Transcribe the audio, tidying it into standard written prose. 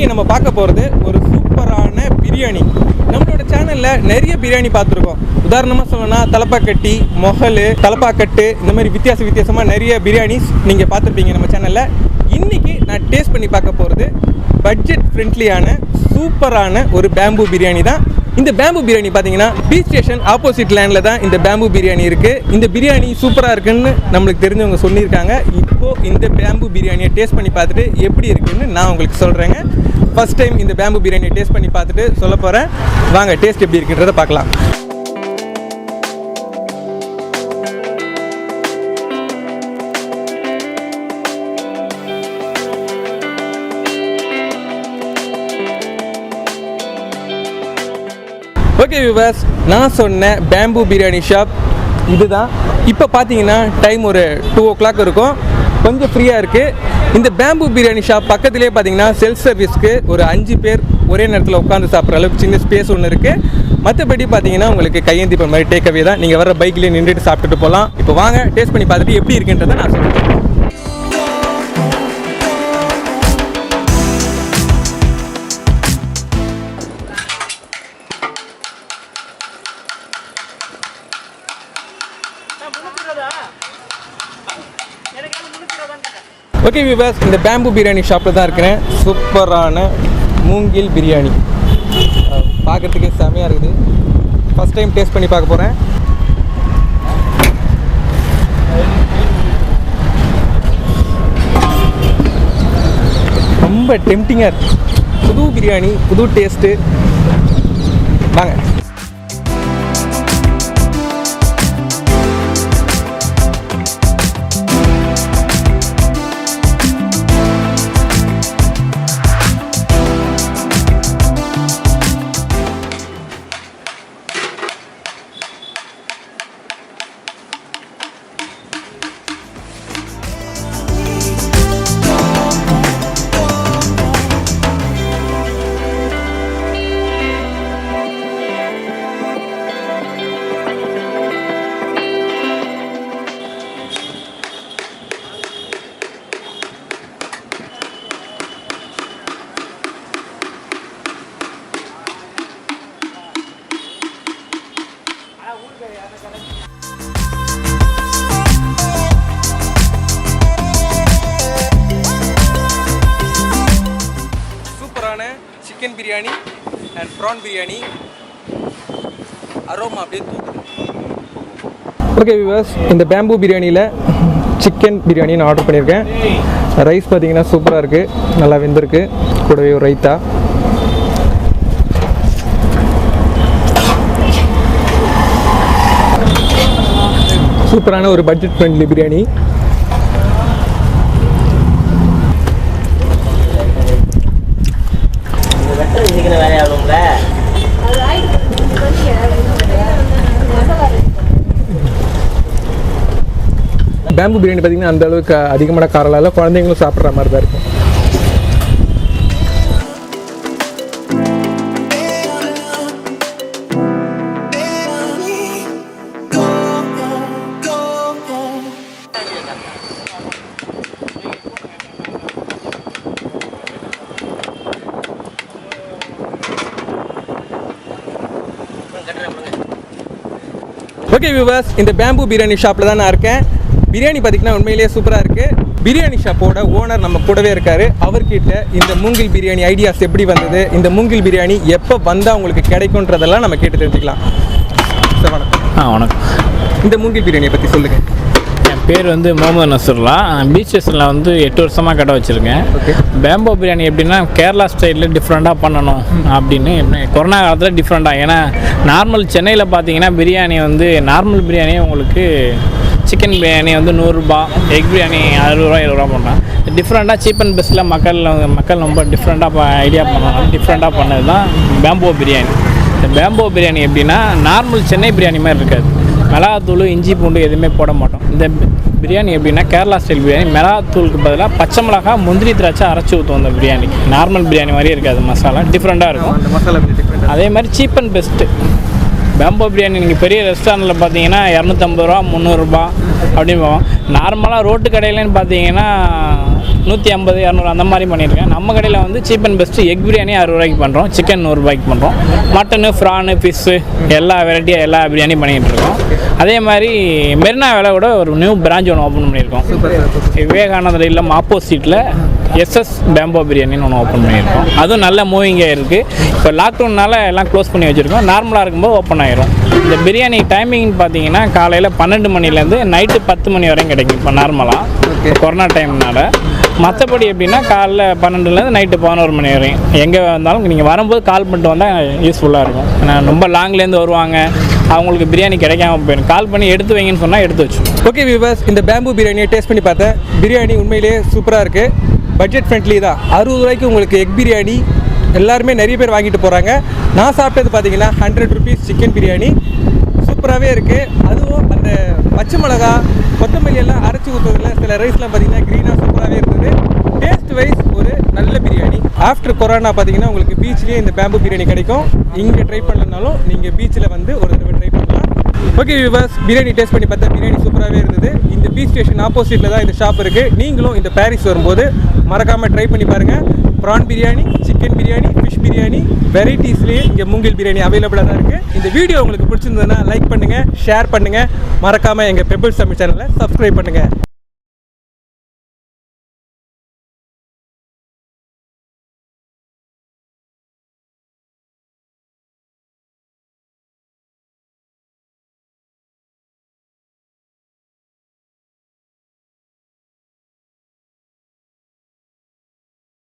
இன்றைக்கி நம்ம பார்க்க போகிறது ஒரு சூப்பரான பிரியாணி. நம்மளோட சேனலில் நிறைய பிரியாணி பார்த்துருக்கோம். உதாரணமாக சொல்லணும்னா தலப்பாக்கட்டி, மொஹல், தலப்பாக்கட்டு, இந்த மாதிரி வித்தியாசமாக நிறைய பிரியாணிஸ் நீங்கள் பார்த்துருப்பீங்க நம்ம சேனலில். இன்றைக்கி நான் டேஸ்ட் பண்ணி பார்க்க போகிறது பட்ஜெட் ஃப்ரெண்ட்லியான சூப்பரான ஒரு பேம்பு பிரியாணி தான். இந்த பேம்பு பிரியாணி பார்த்தீங்கன்னா பீச் ஸ்டேஷன் ஆப்போசிட் லேண்டில் தான் இந்த பேம்பு பிரியாணி இருக்குது. இந்த பிரியாணி சூப்பராக இருக்குன்னு நம்மளுக்கு தெரிஞ்சவங்க சொல்லியிருக்காங்க. இப்போது இந்த பேம்பு பிரியாணியை டேஸ்ட் பண்ணி பார்த்துட்டு எப்படி இருக்குன்னு நான் உங்களுக்கு சொல்கிறேங்க. ஃபஸ்ட் டைம் இந்த பேம்பு பிரியாணியை டேஸ்ட் பண்ணி பார்த்துட்டு சொல்ல போகிறேன். வாங்க டேஸ்ட் எப்படி இருக்குன்றதை பார்க்கலாம். ஓகே வியூவர்ஸ், நான் சொன்ன பேம்பு பிரியாணி ஷாப் இதுதான். இப்போ பார்த்தீங்கன்னா டைம் ஒரு 2 o'clock இருக்கும். கொஞ்சம் ஃப்ரீயாக இருக்குது. இந்த பேம்பு பிரியாணி ஷாப் பக்கத்துலேயே பார்த்தீங்கன்னா செல்ஃப் சர்வீஸ்க்கு ஒரு 5 பேர் ஒரே நேரத்தில் உட்காந்து சாப்பிட்ற அளவுக்கு சின்ன ஸ்பேஸ் ஒன்று இருக்குது. மற்றபடி பார்த்தீங்கன்னா உங்களுக்கு கையேந்தி போகிற மாதிரி டேக் அவே தான். நீங்கள் வர பைக்லேயே நின்றுட்டு சாப்பிட்டுட்டு போகலாம். இப்போ வாங்க டேஸ்ட் பண்ணி பார்த்துட்டு எப்படி இருக்குன்றதை நான் சொல்கிறேன். ஓகே வியூவர்ஸ், இந்த பேம்பு பிரியாணி ஷாப்பில் தான் இருக்கிறேன். சூப்பரான மூங்கில் பிரியாணி பார்க்குறதுக்கே செமையாக இருக்குது. ஃபஸ்ட் டைம் டேஸ்ட் பண்ணி பார்க்க போகிறேன். ரொம்ப டெம்டிங்காக இருக்குது. புது பிரியாணி, புது டேஸ்ட்டு. வாங்க. Chicken biryani and prawn biryani aroma அப்படியே தூக்குது. ஓகே வியூவர்ஸ், இந்த பேம்பு பிரியாணியில் சிக்கன் பிரியாணி நான் ஆர்டர் பண்ணியிருக்கேன். ரைஸ் பார்த்தீங்கன்னா சூப்பராக இருக்குது, நல்லா வெந்திருக்கு. கூடவே ஒரு ரைத்தா. சூப்பரான ஒரு budget friendly biryani. Bamboo biryani பார்த்தீங்கன்னா அந்த அளவுக்கு அதிகமான காரம் இல்லை, குழந்தைங்களும் சாப்பிட்ற மாதிரி தான் இருக்கும். ஓகே வியூவர்ஸ், இந்த பேம்பு பிரியாணி ஷாப்பில் தான் நான் இருக்கேன். பிரியாணி பார்த்திங்கன்னா உண்மையிலேயே சூப்பராக இருக்குது. பிரியாணி ஷாப்போட ஓனர் நம்ம கூடவே இருக்கார். அவர்கிட்ட இந்த மூங்கில் பிரியாணி ஐடியாஸ் எப்படி வந்தது, இந்த மூங்கில் பிரியாணி எப்போ வந்தால் உங்களுக்கு கிடைக்குன்றதெல்லாம் நம்ம கேட்டு தெரிஞ்சுக்கலாம். சார் வணக்கம். வணக்கம். இந்த மூங்கில் பிரியாணியை பற்றி சொல்லுங்கள். என் பேர் வந்து முகமது நசருல்லா. பீச் ஸ்டேஷனில் வந்து 8 வருஷமாக கடை வச்சுருக்கேன். பேம்போ பிரியாணி எப்படின்னா கேரளா ஸ்டைலில் டிஃப்ரெண்ட்டாக பண்ணணும் அப்படின்னு. கொரோனா காலத்தில் டிஃப்ரெண்ட்டாக, ஏன்னா நார்மல் சென்னையில் பார்த்தீங்கன்னா பிரியாணி வந்து நார்மல் பிரியாணி உங்களுக்கு சிக்கன் பிரியாணி வந்து 100 ரூபா, எக் பிரியாணி 60 ரூபா 70 ரூபா பண்ணுறான். டிஃப்ரெண்ட்டாக சீப் அண்ட் பெஸ்ட்டில் மக்கள் ரொம்ப டிஃப்ரெண்ட்டாக ஐடியா பண்ணணும். டிஃப்ரெண்ட்டாக பண்ணது தான் பேம்போ பிரியாணி. இந்த பேம்போ பிரியாணி எப்படின்னா நார்மல் சென்னை பிரியாணி மாதிரி இருக்காது. மிளகாத்தூள், இஞ்சி பூண்டு எதுவுமே போட மாட்டோம். இந்த பிரியாணி எப்படின்னா கேரளா ஸ்டைல் பிரியாணி. மிளகாத்தூளுக்கு பதிலாக பச்சை மிளகா, முந்திரி, திராட்சை அரைச்சி ஊற்றுவோம். அந்த பிரியாணிக்கு நார்மல் பிரியாணி மாதிரியே இருக்காது. மசாலா டிஃப்ரெண்ட்டாக இருக்கும். அதே மாதிரி cheap and best bamboo biryani நீங்கள் பெரிய ரெஸ்டாரண்ட்டில் பார்த்தீங்கன்னா 250 ரூபா 300 ரூபா அப்படின்னு போவோம். நார்மலாக ரோட்டு கடையிலன்னு பார்த்தீங்கன்னா 150 200 அந்த மாதிரி பண்ணியிருக்கேன். நம்ம கடையில் வந்து cheap and best egg biryani 60 ரூபாய்க்கு பண்ணுறோம், சிக்கன் 100 ரூபாய்க்கு பண்ணுறோம், மட்டனு ஃப்ரானு ஃபிஷ்ஷு எல்லா வெரைட்டியாக எல்லா பிரியாணியும் பண்ணிகிட்டு இருக்கோம். அதே மாதிரி மெரினா வேலை கூட ஒரு நியூ பிரான்ச் ஒன்று ஓப்பன் பண்ணியிருக்கோம். விவேகானந்தர் இல்லம் ஆப்போசிட்டில் எஸ்எஸ் பேம்போ பிரியாணின்னு ஒன்று ஓப்பன் பண்ணியிருக்கோம். அதுவும் நல்ல மூவிங்காக இருக்குது. இப்போ லாக்டவுன்னால எல்லாம் க்ளோஸ் பண்ணி வச்சுருக்கோம், நார்மலாக இருக்கும்போது ஓப்பன் ஆயிரும். இந்த பிரியாணி டைமிங்னு பார்த்தீங்கன்னா காலையில் 12 மணிலேருந்து நைட்டு 10 மணி வரையும் கிடைக்கும் இப்போ நார்மலாக கொரோனா டைம்னால. மற்றபடி எப்படின்னா காலைல 12லேருந்து நைட்டு 11 மணி வரையும் எங்கே வந்தாலும் நீங்கள் வரும்போது கால் பண்ணிட்டு வந்தால் யூஸ்ஃபுல்லாக இருக்கும். ஏன்னா ரொம்ப லாங்லேருந்து வருவாங்க, அவங்களுக்கு பிரியாணி கிடைக்காம போயிடும். கால் பண்ணி எடுத்து வைங்கன்னு சொன்னால் எடுத்து வச்சு. ஓகே வியூவர்ஸ், இந்த பேம்பு பிரியாணியை டேஸ்ட் பண்ணி பார்த்தேன். பிரியாணி உண்மையிலேயே சூப்பராக இருக்குது. பட்ஜெட் ஃப்ரெண்ட்லி தான். 60 ரூபாய்க்கு உங்களுக்கு எக் பிரியாணி எல்லாருமே நிறைய பேர் வாங்கிட்டு போகிறாங்க. நான் சாப்பிட்டது பார்த்தீங்கன்னா 100 ருபீஸ் சிக்கன் பிரியாணி சூப்பராகவே இருக்குது. அதுவும் அந்த பச்சை மிளகா கொத்தமல்லி எல்லாம் அரைச்சி ஊற்றுறதுல சில ரைஸ்லாம் பார்த்தீங்கன்னா க்ரீனாக சூப்பராகவே இருந்தது. டேஸ்ட் வைஸ் ஒரு நல்ல பிரியாணி. ஆஃப்டர் கொரோனா பார்த்தீங்கன்னா உங்களுக்கு பீச்லேயே இந்த பேம்பு பிரியாணி கிடைக்கும். இங்கே ட்ரை பண்ணலனாலும் நீங்கள் பீச்சில் வந்து ஒரு தடவை ட்ரை பண்ணலாம். ஓகே வியூவர்ஸ், பிரியாணி டேஸ்ட் பண்ணி பார்த்தா பிரியாணி சூப்பராகவே இருந்தது. இந்த பீச் ஸ்டேஷன் ஆப்போசிட்டில் தான் இந்த ஷாப் இருக்குது. நீங்களும் இந்த பாரிஸ் வரும்போது மறக்காமல் ட்ரை பண்ணி பாருங்கள். Prawn biryani, chicken biryani, fish biryani வெரைட்டிஸ்லேயே இங்கே மூங்கில் பிரியாணி அவைலபிளாக தான் இருக்குது. இந்த வீடியோ உங்களுக்கு பிடிச்சிருந்ததுன்னா லைக் பண்ணுங்கள், ஷேர் பண்ணுங்கள், மறக்காமல் எங்கள் பெபிள்ஸ் தமிழ் சேனலை சப்ஸ்கிரைப் பண்ணுங்கள்.